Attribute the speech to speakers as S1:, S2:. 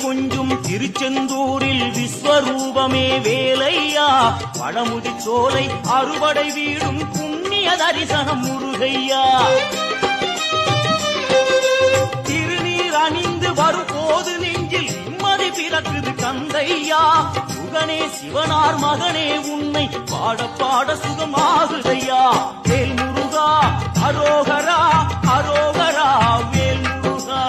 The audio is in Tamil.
S1: கொஞ்சும் திருச்செந்தூரில் விஸ்வரூபமே வேலையா, பழமுதி சோலை அறுபடை வீடும் புண்ணிய தரிசனம் முருகையா. திருநீர் அணிந்து வரும் போது நெஞ்சில் நிம்மதி பிறக்குது கந்தையா. சுகனே சிவனார் மகனே உன்னை பாட பாட சுகமாகுதையா. வேல் முருகா அரோகரா அரோகரா வேல் முருகா.